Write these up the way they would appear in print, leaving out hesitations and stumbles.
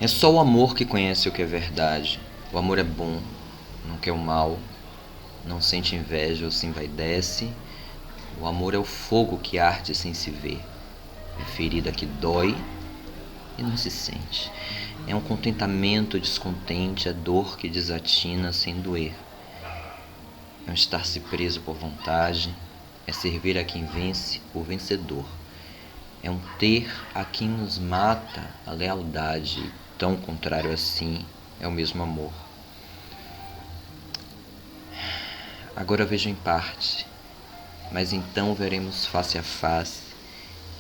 É só o amor que conhece o que é verdade. O amor é bom, não quer o mal, não sente inveja ou se envaidece. O amor é o fogo que arde sem se ver. É ferida que dói e não se sente. É um contentamento descontente, a dor que desatina sem doer. É um estar-se preso por vontade, é servir a quem vence por vencedor. É um ter a quem nos mata a lealdade, tão contrário assim é o mesmo amor. Agora vejo em parte, mas então veremos face a face,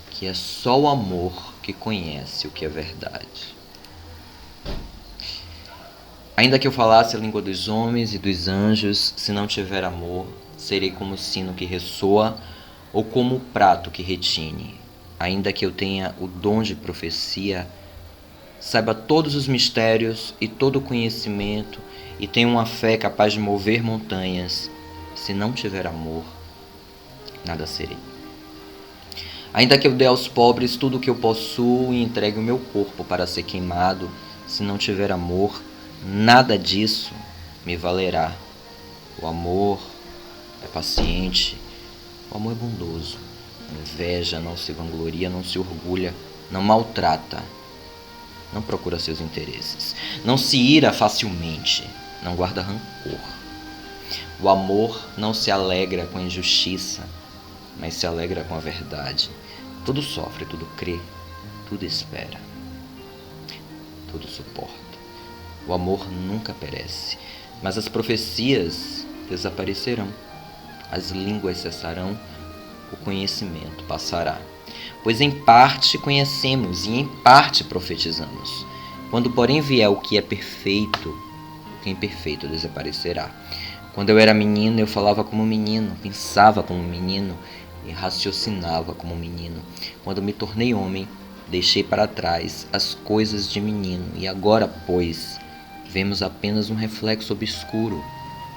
que é só o amor que conhece o que é verdade. Ainda que eu falasse a língua dos homens e dos anjos, se não tiver amor, serei como o sino que ressoa ou como o prato que retine. Ainda que eu tenha o dom de profecia, saiba todos os mistérios e todo o conhecimento e tenha uma fé capaz de mover montanhas, se não tiver amor, nada serei. Ainda que eu dê aos pobres tudo o que eu possuo e entregue o meu corpo para ser queimado, se não tiver amor, nada disso me valerá. O amor é paciente, o amor é bondoso. Não inveja, não se vangloria, não se orgulha, não maltrata, não procura seus interesses, não se ira facilmente, não guarda rancor. O amor não se alegra com a injustiça, mas se alegra com a verdade. Tudo sofre, tudo crê, tudo espera, tudo suporta. O amor nunca perece, mas as profecias desaparecerão, as línguas cessarão, o conhecimento passará. Pois em parte conhecemos e em parte profetizamos. Quando, porém, vier o que é perfeito, o que é imperfeito desaparecerá. Quando eu era menino, eu falava como menino, pensava como menino e raciocinava como menino. Quando me tornei homem, deixei para trás as coisas de menino, e agora, pois, vemos apenas um reflexo obscuro,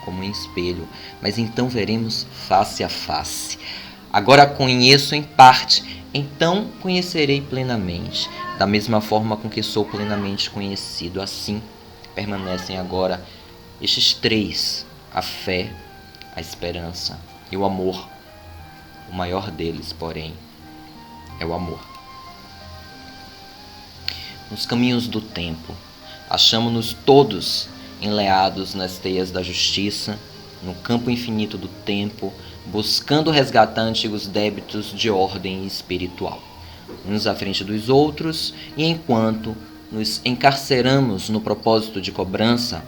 como em espelho, mas então veremos face a face. Agora conheço em parte, então conhecerei plenamente, da mesma forma com que sou plenamente conhecido. Assim permanecem agora estes três: a fé, a esperança e o amor. O maior deles, porém, é o amor. Nos caminhos do tempo, achamo-nos todos enleados nas teias da justiça, no campo infinito do tempo, buscando resgatar antigos débitos de ordem espiritual, uns à frente dos outros, e enquanto nos encarceramos no propósito de cobrança,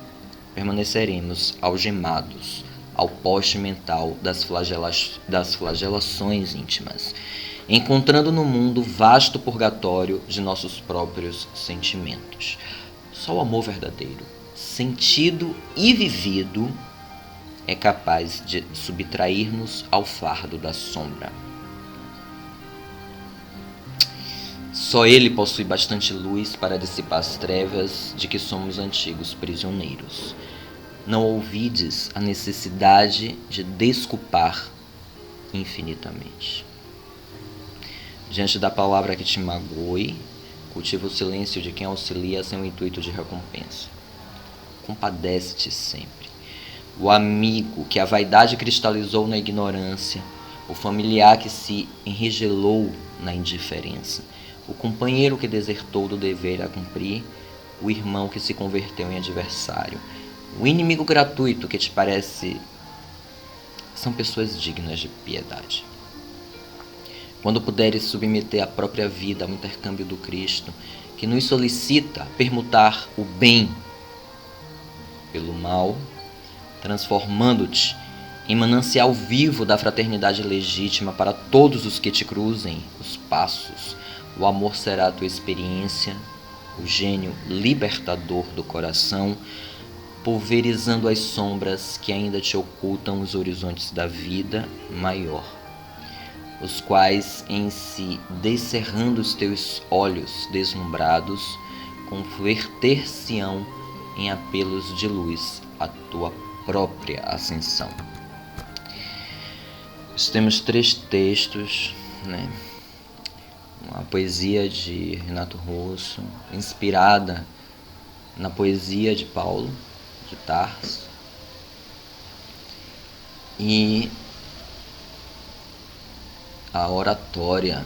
permaneceremos algemados ao poste mental das flagelações íntimas, encontrando no mundo vasto purgatório de nossos próprios sentimentos. Só o amor verdadeiro, sentido e vivido, é capaz de subtrair-nos ao fardo da sombra. Só ele possui bastante luz para dissipar as trevas de que somos antigos prisioneiros. Não ouvides a necessidade de desculpar infinitamente. Diante da palavra que te magoe, cultiva o silêncio de quem auxilia sem o intuito de recompensa. Compadece-te sempre. O amigo que a vaidade cristalizou na ignorância, o familiar que se enregelou na indiferença, o companheiro que desertou do dever a cumprir, o irmão que se converteu em adversário, o inimigo gratuito que te parece, são pessoas dignas de piedade. Quando puderes submeter a própria vida ao intercâmbio do Cristo, que nos solicita permutar o bem pelo mal, transformando-te em manancial vivo da fraternidade legítima para todos os que te cruzem os passos, o amor será a tua experiência, o gênio libertador do coração, pulverizando as sombras que ainda te ocultam os horizontes da vida maior, os quais, em si descerrando os teus olhos deslumbrados, converter-se-ão em apelos de luz à tua própria ascensão. Nós temos 3 textos, né? Uma poesia de Renato Russo, inspirada na poesia de Paulo de Tarso e a oratória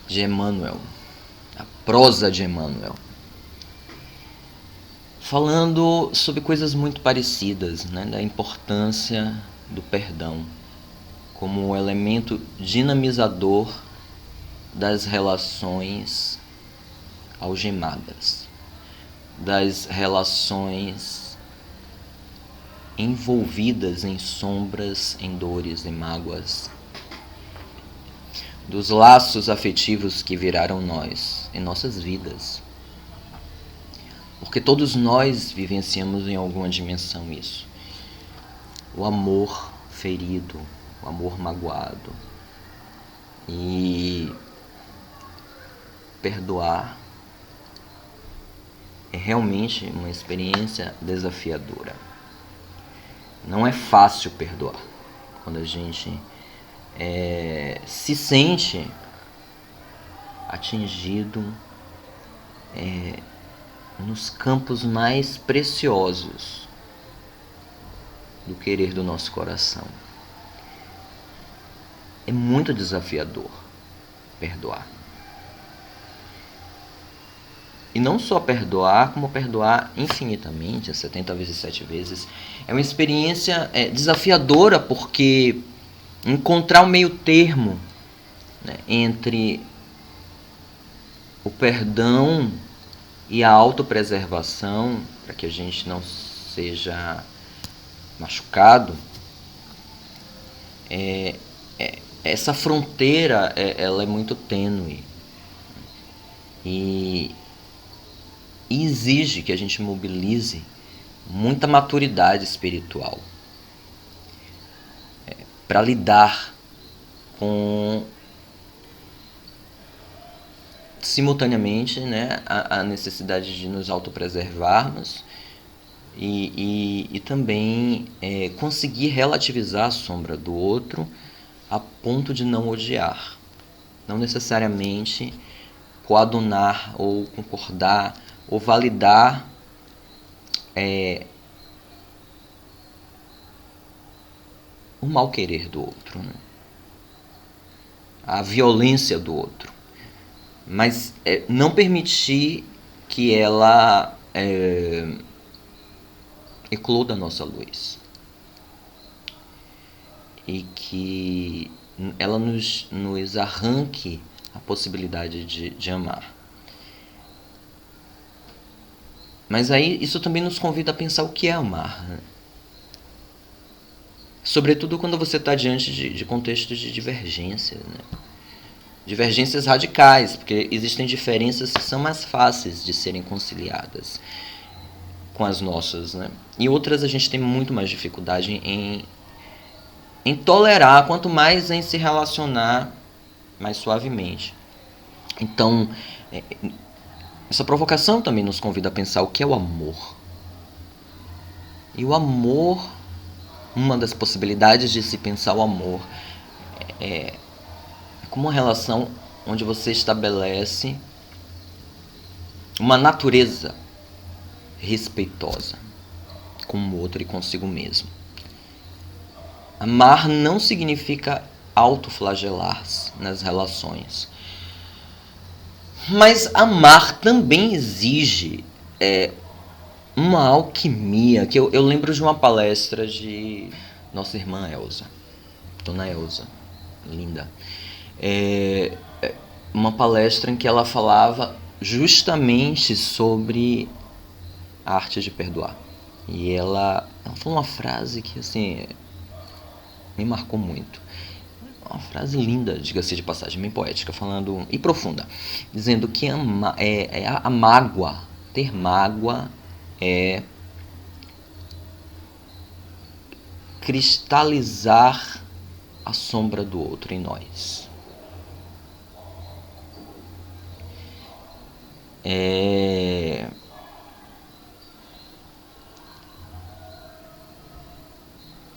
de Emmanuel, a prosa de Emmanuel, falando sobre coisas muito parecidas, né, da importância do perdão como um elemento dinamizador das relações algemadas, das relações envolvidas em sombras, em dores, em mágoas, dos laços afetivos que viraram nós em nossas vidas. Porque todos nós vivenciamos em alguma dimensão isso. O amor ferido, o amor magoado. E perdoar é realmente uma experiência desafiadora. Não é fácil perdoar. Quando a gente se sente atingido nos campos mais preciosos do querer do nosso coração. É muito desafiador perdoar. E não só perdoar, como perdoar infinitamente, 70 vezes 7 vezes. É uma experiência desafiadora, porque encontrar o meio termo, né, entre o perdão e a autopreservação, para que a gente não seja machucado, essa fronteira ela é muito tênue e exige que a gente mobilize muita maturidade espiritual para lidar com simultaneamente, né, a necessidade de nos autopreservarmos e também conseguir relativizar a sombra do outro a ponto de não odiar, não necessariamente coadunar ou concordar ou validar o mal querer do outro, né? A violência do outro, mas não permitir que ela ecloda a nossa luz e que ela nos arranque a possibilidade de amar. Mas aí isso também nos convida a pensar o que é amar, né? Sobretudo quando você está diante de contextos de divergências, né? Divergências radicais, porque existem diferenças que são mais fáceis de serem conciliadas com as nossas, né? E outras a gente tem muito mais dificuldade em tolerar, quanto mais em se relacionar mais suavemente. Então, essa provocação também nos convida a pensar o que é o amor. E o amor, uma das possibilidades de se pensar o amor é como uma relação onde você estabelece uma natureza respeitosa com o outro e consigo mesmo. Amar não significa autoflagelar-se nas relações. Mas amar também exige uma alquimia, que eu lembro de uma palestra de nossa irmã Elza, Dona Elza, linda. Uma palestra em que ela falava justamente sobre a arte de perdoar. E ela falou uma frase que assim me marcou muito. Uma frase linda, diga-se de passagem, bem poética, falando e profunda, dizendo que a mágoa, ter mágoa é cristalizar a sombra do outro em nós. É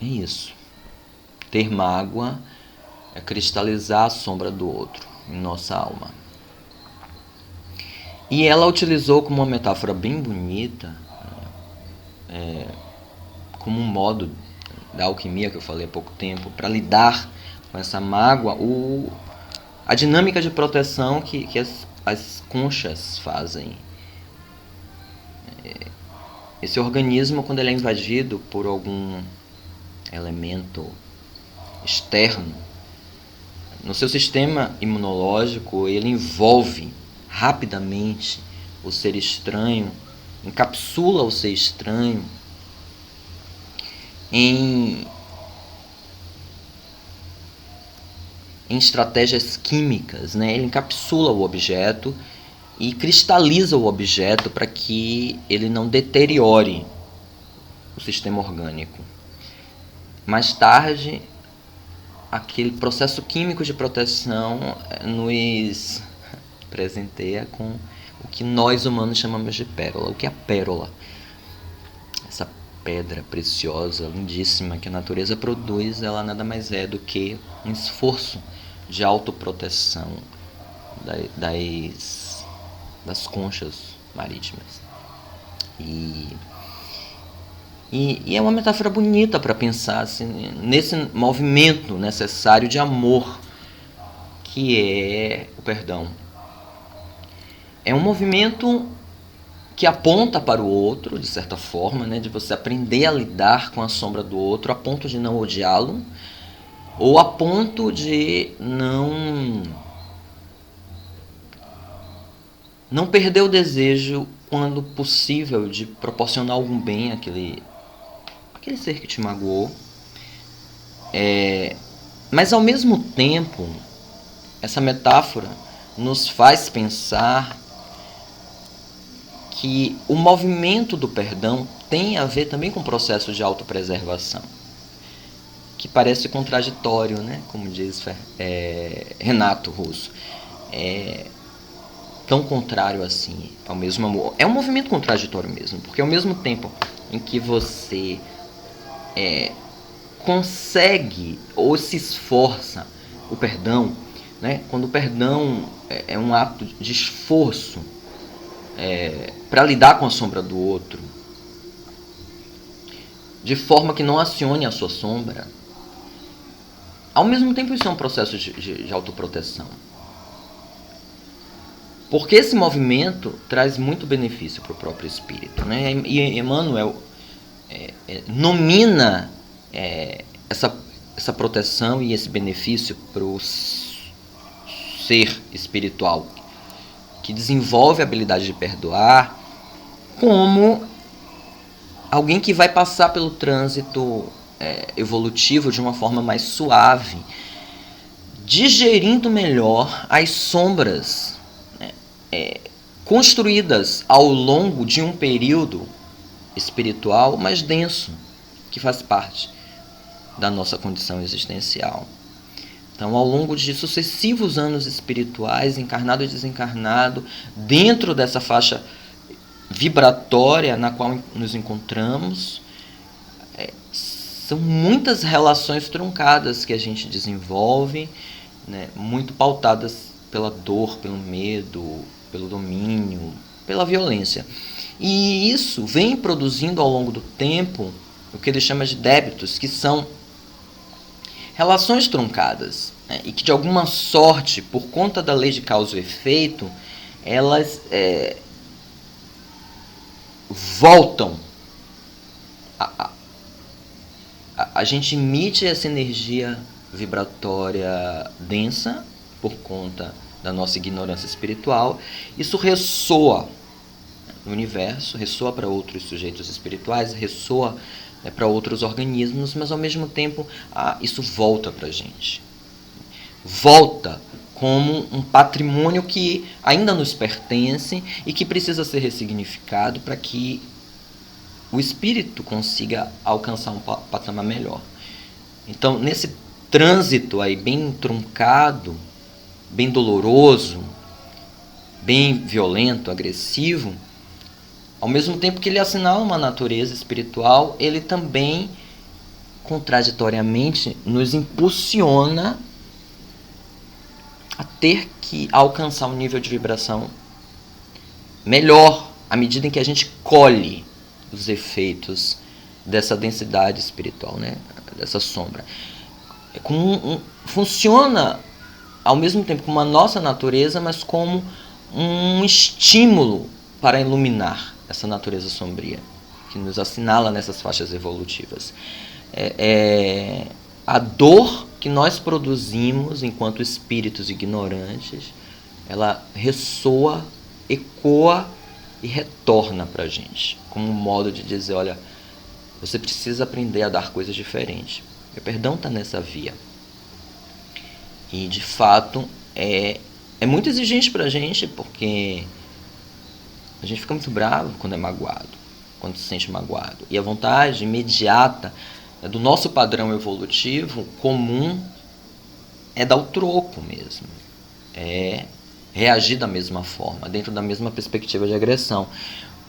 isso. Ter mágoa é cristalizar a sombra do outro em nossa alma. E ela utilizou como uma metáfora bem bonita, como um modo da alquimia que eu falei há pouco tempo, para lidar com essa mágoa, a dinâmica de proteção que as conchas fazem. Esse organismo, quando ele é invadido por algum elemento externo, no seu sistema imunológico, ele envolve rapidamente o ser estranho, encapsula o ser estranho em estratégias químicas, né? Ele encapsula o objeto e cristaliza o objeto para que ele não deteriore o sistema orgânico. Mais tarde, aquele processo químico de proteção nos presenteia com o que nós humanos chamamos de pérola. O que é a pérola? Essa pedra preciosa, lindíssima, que a natureza produz, ela nada mais é do que um esforço de autoproteção das conchas marítimas. E é uma metáfora bonita para pensar assim, nesse movimento necessário de amor, que é o perdão. É um movimento que aponta para o outro, de certa forma, né, de você aprender a lidar com a sombra do outro a ponto de não odiá-lo, ou a ponto de não perder o desejo, quando possível, de proporcionar algum bem àquele ser que te magoou. Mas, ao mesmo tempo, essa metáfora nos faz pensar que o movimento do perdão tem a ver também com o processo de autopreservação, que parece contraditório, né? Como diz Renato Russo. Tão contrário assim ao mesmo amor. É um movimento contraditório mesmo, porque ao mesmo tempo em que você consegue ou se esforça o perdão, né? Quando o perdão é um ato de esforço para lidar com a sombra do outro, de forma que não acione a sua sombra, ao mesmo tempo isso é um processo de autoproteção. Porque esse movimento traz muito benefício para o próprio espírito, né? E Emmanuel nomina essa proteção e esse benefício para o ser espiritual, que desenvolve a habilidade de perdoar, como alguém que vai passar pelo trânsito evolutivo de uma forma mais suave, digerindo melhor as sombras construídas ao longo de um período espiritual mais denso, que faz parte da nossa condição existencial. Então, ao longo de sucessivos anos espirituais, encarnado e desencarnado, dentro dessa faixa vibratória na qual nos encontramos, são muitas relações truncadas que a gente desenvolve, né, muito pautadas pela dor, pelo medo, pelo domínio, pela violência. E isso vem produzindo ao longo do tempo o que ele chama de débitos, que são relações truncadas, né, e que de alguma sorte, por conta da lei de causa e efeito, elas voltam. A gente emite essa energia vibratória densa por conta da nossa ignorância espiritual. Isso ressoa no universo, ressoa para outros sujeitos espirituais, ressoa para outros organismos, mas ao mesmo tempo isso volta para a gente. Volta como um patrimônio que ainda nos pertence e que precisa ser ressignificado para que o espírito consiga alcançar um patamar melhor. Então, nesse trânsito aí bem truncado, bem doloroso, bem violento, agressivo, ao mesmo tempo que ele assinala uma natureza espiritual, ele também, contraditoriamente, nos impulsiona a ter que alcançar um nível de vibração melhor à medida em que a gente colhe os efeitos dessa densidade espiritual, né? Dessa sombra. Funciona ao mesmo tempo como a nossa natureza, mas como um estímulo para iluminar essa natureza sombria, que nos assinala nessas faixas evolutivas. A dor que nós produzimos enquanto espíritos ignorantes, ela ressoa, ecoa e retorna para a gente, como um modo de dizer, olha, você precisa aprender a dar coisas diferentes. O perdão está nessa via. E, de fato, é muito exigente para a gente, porque a gente fica muito bravo quando é magoado, quando se sente magoado. E a vontade imediata do nosso padrão evolutivo comum é dar o troco mesmo. É reagir da mesma forma, dentro da mesma perspectiva de agressão.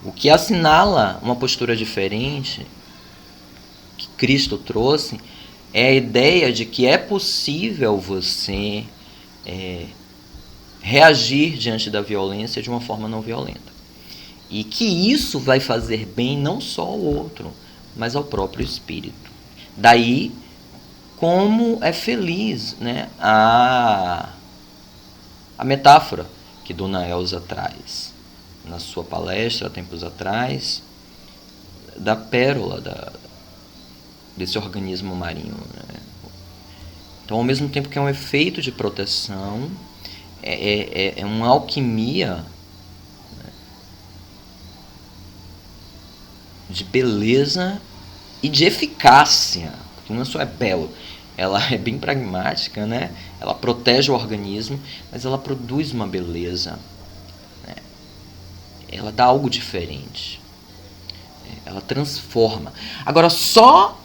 O que assinala uma postura diferente que Cristo trouxe é a ideia de que é possível você reagir diante da violência de uma forma não violenta. E que isso vai fazer bem não só ao outro, mas ao próprio espírito. Daí, como é feliz, né, a metáfora que Dona Elza traz na sua palestra há tempos atrás, da pérola desse organismo marinho, né? Então, ao mesmo tempo que é um efeito de proteção, é uma alquimia, né, de beleza e de eficácia, porque não só é belo, ela é bem pragmática, né? Ela protege o organismo, mas ela produz uma beleza, né? Ela dá algo diferente, ela transforma. Agora, só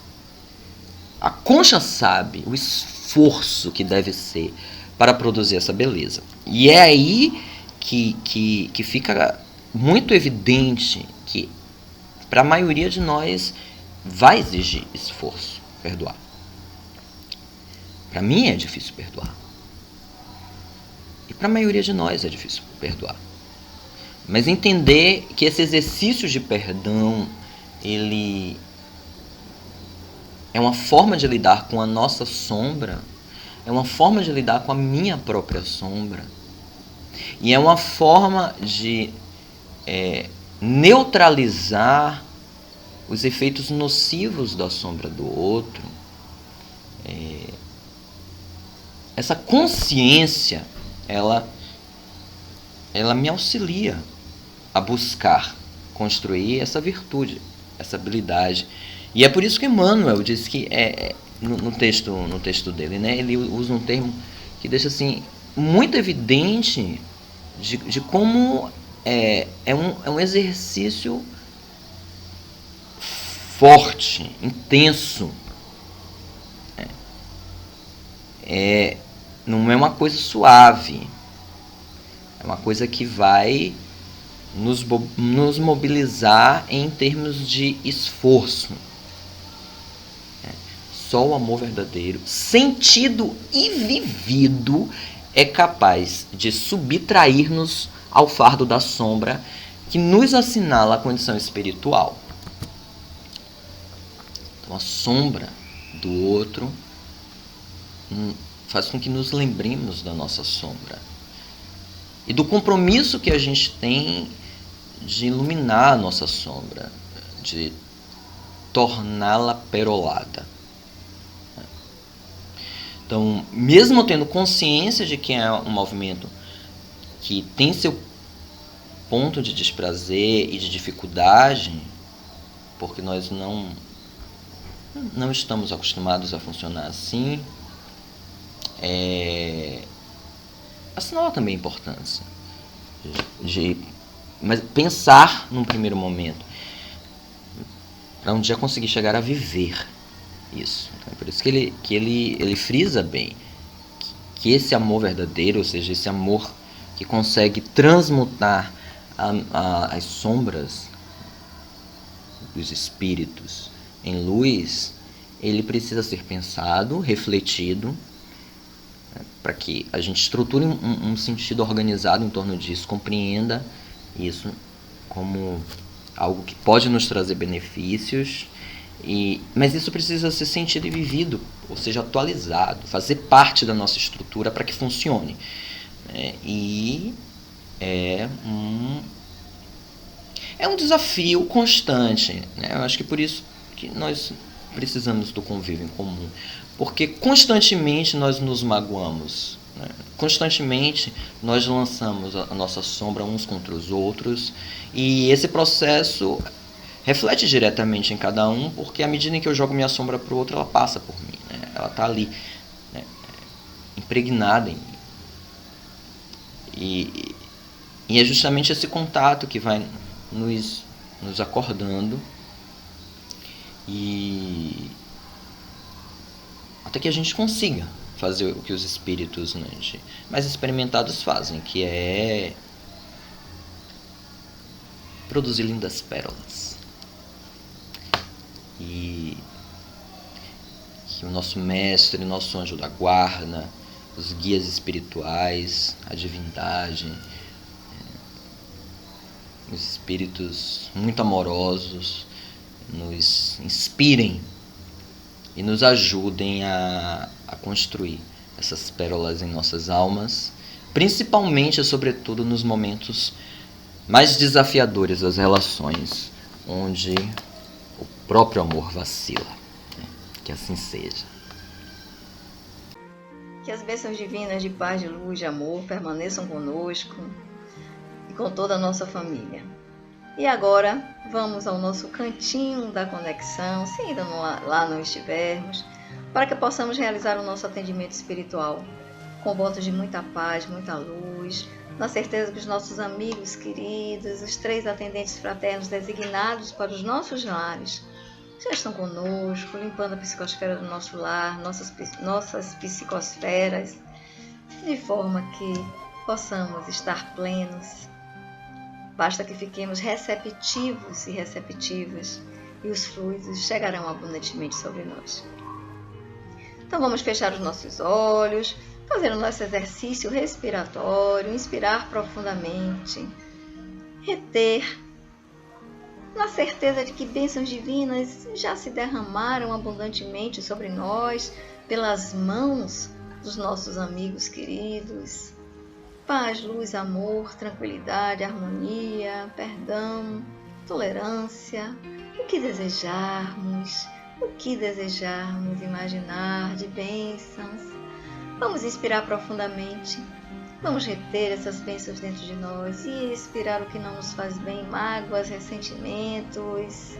a concha sabe o esforço que deve ser para produzir essa beleza. E é aí que fica muito evidente que para a maioria de nós vai exigir esforço perdoar. Para mim é difícil perdoar. E para a maioria de nós é difícil perdoar. Mas entender que esse exercício de perdão, ele é uma forma de lidar com a nossa sombra, é uma forma de lidar com a minha própria sombra, e é uma forma de neutralizar os efeitos nocivos da sombra do outro. Essa consciência, ela me auxilia a buscar construir essa virtude, essa habilidade. E é por isso que Emmanuel diz que no texto dele, né, ele usa um termo que deixa assim muito evidente de como é um exercício forte, intenso. Não é uma coisa suave, é uma coisa que vai nos mobilizar em termos de esforço. Só o amor verdadeiro, sentido e vivido, é capaz de subtrair-nos ao fardo da sombra que nos assinala a condição espiritual. Então, a sombra do outro faz com que nos lembremos da nossa sombra e do compromisso que a gente tem de iluminar a nossa sombra, de torná-la perolada. Então, mesmo tendo consciência de que é um movimento que tem seu ponto de desprazer e de dificuldade, porque nós não estamos acostumados a funcionar assim, assinala também a importância de mas pensar num primeiro momento para um dia conseguir chegar a viver isso. É por isso que ele frisa bem que esse amor verdadeiro, ou seja, esse amor que consegue transmutar as sombras dos espíritos em luz, ele precisa ser pensado, refletido, para que a gente estruture um sentido organizado em torno disso, compreenda isso como algo que pode nos trazer benefícios, mas isso precisa ser sentido e vivido, ou seja, atualizado, fazer parte da nossa estrutura para que funcione. E é um desafio constante, né? Eu acho que por isso que nós precisamos do convívio em comum, porque constantemente nós nos magoamos, né? Constantemente nós lançamos a nossa sombra uns contra os outros, e esse processo reflete diretamente em cada um, porque à medida em que eu jogo minha sombra para o outro, ela passa por mim, né? Ela está ali, né? Impregnada em mim. E é justamente esse contato que vai nos acordando, e até que a gente consiga fazer o que os espíritos, né, mais experimentados fazem, que é produzir lindas pérolas. E que o nosso mestre, nosso anjo da guarda, os guias espirituais, a divindade, os espíritos muito amorosos nos inspirem e nos ajudem a construir essas pérolas em nossas almas, principalmente, sobretudo, nos momentos mais desafiadores das relações, onde o próprio amor vacila. Que assim seja. Que as bênçãos divinas de paz, de luz, de amor permaneçam conosco e com toda a nossa família. E agora vamos ao nosso cantinho da conexão, se ainda lá não estivermos, para que possamos realizar o nosso atendimento espiritual com votos de muita paz, muita luz, na certeza que os nossos amigos queridos, os 3 atendentes fraternos designados para os nossos lares, já estão conosco, limpando a psicosfera do nosso lar, nossas psicosferas, de forma que possamos estar plenos. Basta que fiquemos receptivos e receptivas, e os fluidos chegarão abundantemente sobre nós. Então vamos fechar os nossos olhos, fazer o nosso exercício respiratório, inspirar profundamente, reter, na certeza de que bênçãos divinas já se derramaram abundantemente sobre nós, pelas mãos dos nossos amigos queridos. Paz, luz, amor, tranquilidade, harmonia, perdão, tolerância, o que desejarmos imaginar de bênçãos. Vamos inspirar profundamente. Vamos reter essas bênçãos dentro de nós e expirar o que não nos faz bem, mágoas, ressentimentos,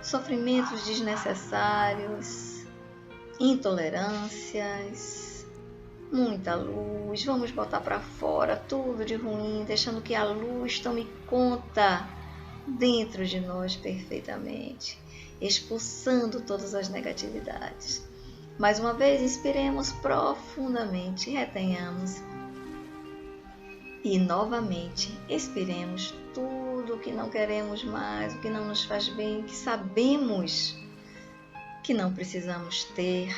sofrimentos desnecessários, intolerâncias, muita luz. Vamos botar para fora tudo de ruim, deixando que a luz tome conta dentro de nós perfeitamente, expulsando todas as negatividades. Mais uma vez, inspiremos profundamente, retenhamos. E novamente expiremos tudo o que não queremos mais, o que não nos faz bem, que sabemos que não precisamos ter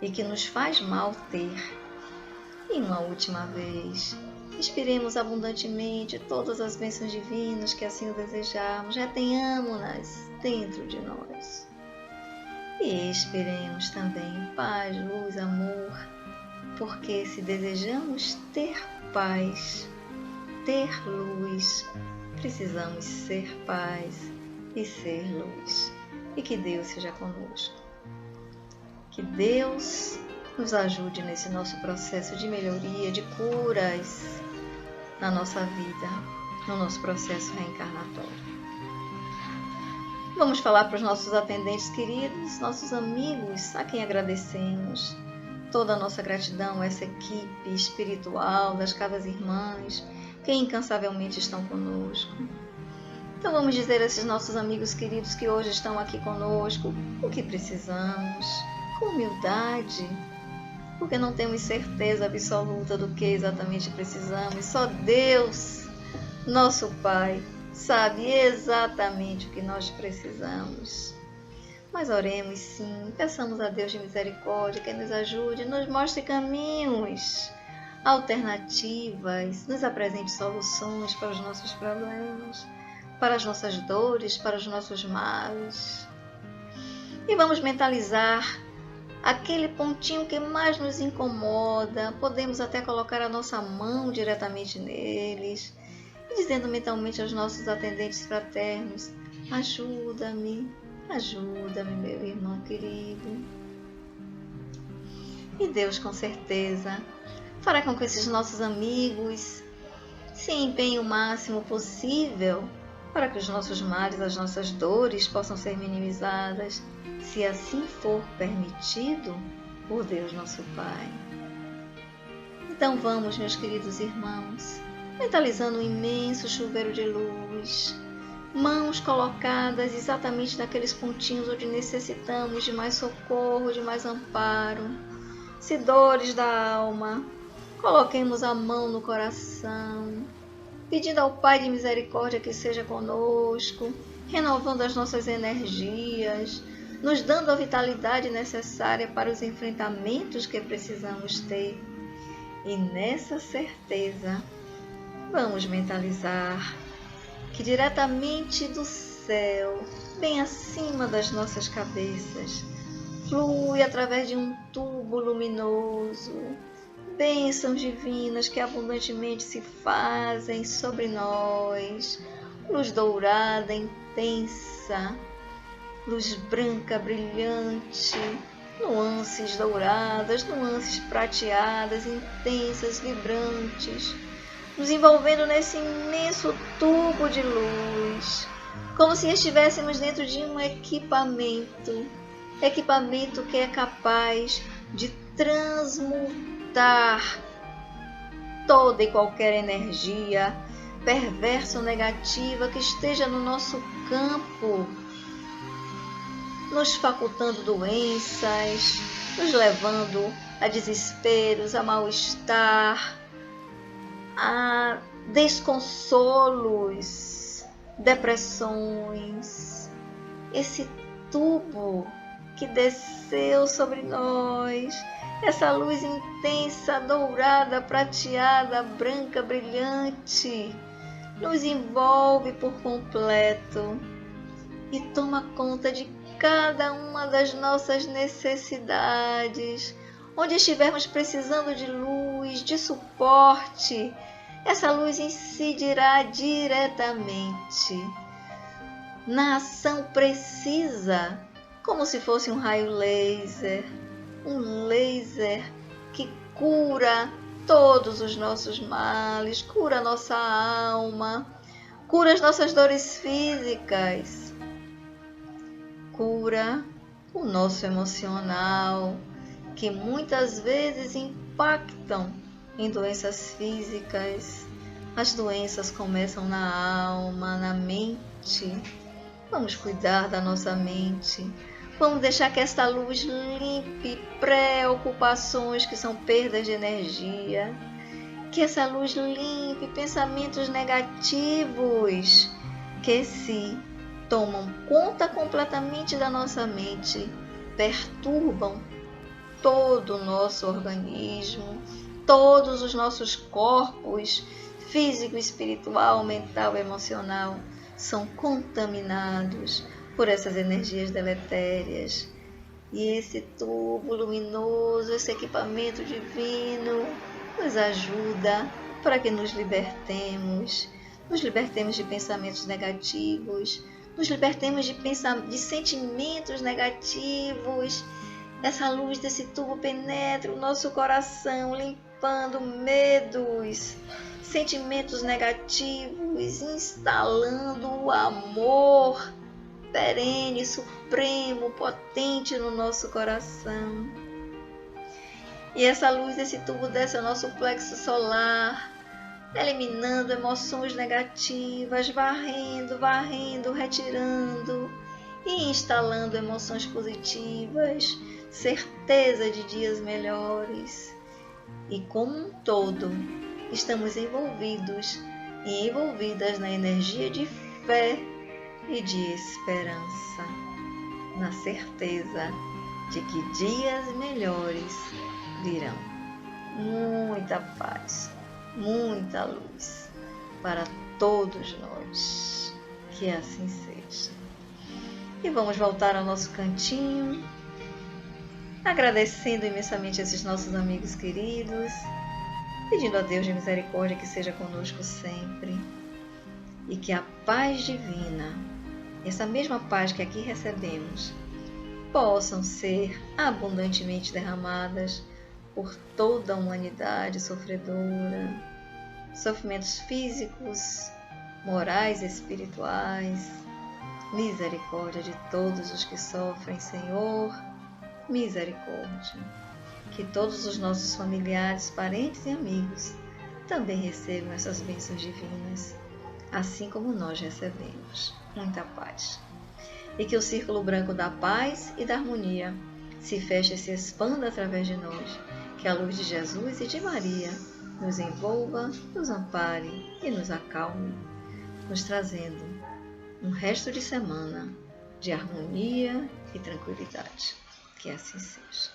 e que nos faz mal ter. E uma última vez, expiremos abundantemente todas as bênçãos divinas que assim o desejarmos, retenhamos-nas dentro de nós. E expiremos também paz, luz, amor, porque se desejamos ter paz, ter luz, precisamos ser paz e ser luz. E que Deus seja conosco. Que Deus nos ajude nesse nosso processo de melhoria, de curas na nossa vida, no nosso processo reencarnatório. Vamos falar para os nossos atendentes queridos, nossos amigos, a quem agradecemos. Toda a nossa gratidão a essa equipe espiritual das Casas Irmãs, que incansavelmente estão conosco. Então vamos dizer a esses nossos amigos queridos que hoje estão aqui conosco o que precisamos, com humildade, porque não temos certeza absoluta do que exatamente precisamos. Só Deus, nosso Pai, sabe exatamente o que nós precisamos. Mas oremos sim, peçamos a Deus de misericórdia que nos ajude, nos mostre caminhos alternativas, nos apresente soluções para os nossos problemas, para as nossas dores, para os nossos males. E vamos mentalizar aquele pontinho que mais nos incomoda. Podemos até colocar a nossa mão diretamente neles e dizendo mentalmente aos nossos atendentes fraternos: ajuda-me, ajuda-me, meu irmão querido. E Deus, com certeza, fará com que esses nossos amigos se empenhem o máximo possível para que os nossos males, as nossas dores possam ser minimizadas, se assim for permitido por Deus nosso Pai. Então vamos, meus queridos irmãos, mentalizando um imenso chuveiro de luz, mãos colocadas exatamente naqueles pontinhos onde necessitamos de mais socorro, de mais amparo. Se dores da alma, coloquemos a mão no coração, pedindo ao Pai de misericórdia que seja conosco, renovando as nossas energias, nos dando a vitalidade necessária para os enfrentamentos que precisamos ter. E nessa certeza, vamos mentalizar que diretamente do céu, bem acima das nossas cabeças, flui através de um tubo luminoso bênçãos divinas que abundantemente se fazem sobre nós, luz dourada intensa, luz branca brilhante, nuances douradas, nuances prateadas, intensas, vibrantes, nos envolvendo nesse imenso tubo de luz, como se estivéssemos dentro de um equipamento que é capaz de transmutar toda e qualquer energia perversa ou negativa que esteja no nosso campo, nos facultando doenças, nos levando a desesperos, a mal-estar, a desconsolos, depressões. Esse tubo que desceu sobre nós, essa luz intensa, dourada, prateada, branca, brilhante, nos envolve por completo e toma conta de cada uma das nossas necessidades. Onde estivermos precisando de luz, de suporte, essa luz incidirá diretamente na ação precisa, como se fosse um raio laser, um laser que cura todos os nossos males, cura a nossa alma, cura as nossas dores físicas, cura o nosso emocional, que muitas vezes impactam em doenças físicas. As doenças começam na alma, na mente. Vamos cuidar da nossa mente. Vamos deixar que esta luz limpe preocupações que são perdas de energia. Que essa luz limpe pensamentos negativos que se tomam conta completamente da nossa mente, perturbam todo o nosso organismo, todos os nossos corpos, físico, espiritual, mental, emocional, são contaminados por essas energias deletérias. E esse tubo luminoso, esse equipamento divino, nos ajuda para que nos libertemos de pensamentos negativos, nos libertemos de sentimentos negativos. Essa luz desse tubo penetra o nosso coração, limpando medos, sentimentos negativos, instalando o amor perene, supremo, potente no nosso coração. E essa luz desse tubo desce ao nosso plexo solar, eliminando emoções negativas, varrendo, retirando e instalando emoções positivas, certeza de dias melhores. E como um todo, estamos envolvidos e envolvidas na energia de fé e de esperança, na certeza de que dias melhores virão. muita paz, muita luz para todos nós. Que assim seja. E vamos voltar ao nosso cantinho, agradecendo imensamente esses nossos amigos queridos, pedindo a Deus de misericórdia que seja conosco sempre e que a paz divina, essa mesma paz que aqui recebemos, possam ser abundantemente derramadas por toda a humanidade sofredora, sofrimentos físicos, morais e espirituais. Misericórdia de todos os que sofrem, Senhor, misericórdia. Que todos os nossos familiares, parentes e amigos também recebam essas bênçãos divinas, assim como nós recebemos. Muita paz. E que o círculo branco da paz e da harmonia se feche e se expanda através de nós. Que a luz de Jesus e de Maria nos envolva, nos ampare e nos acalme, nos trazendo um resto de semana de harmonia e tranquilidade. Que assim seja.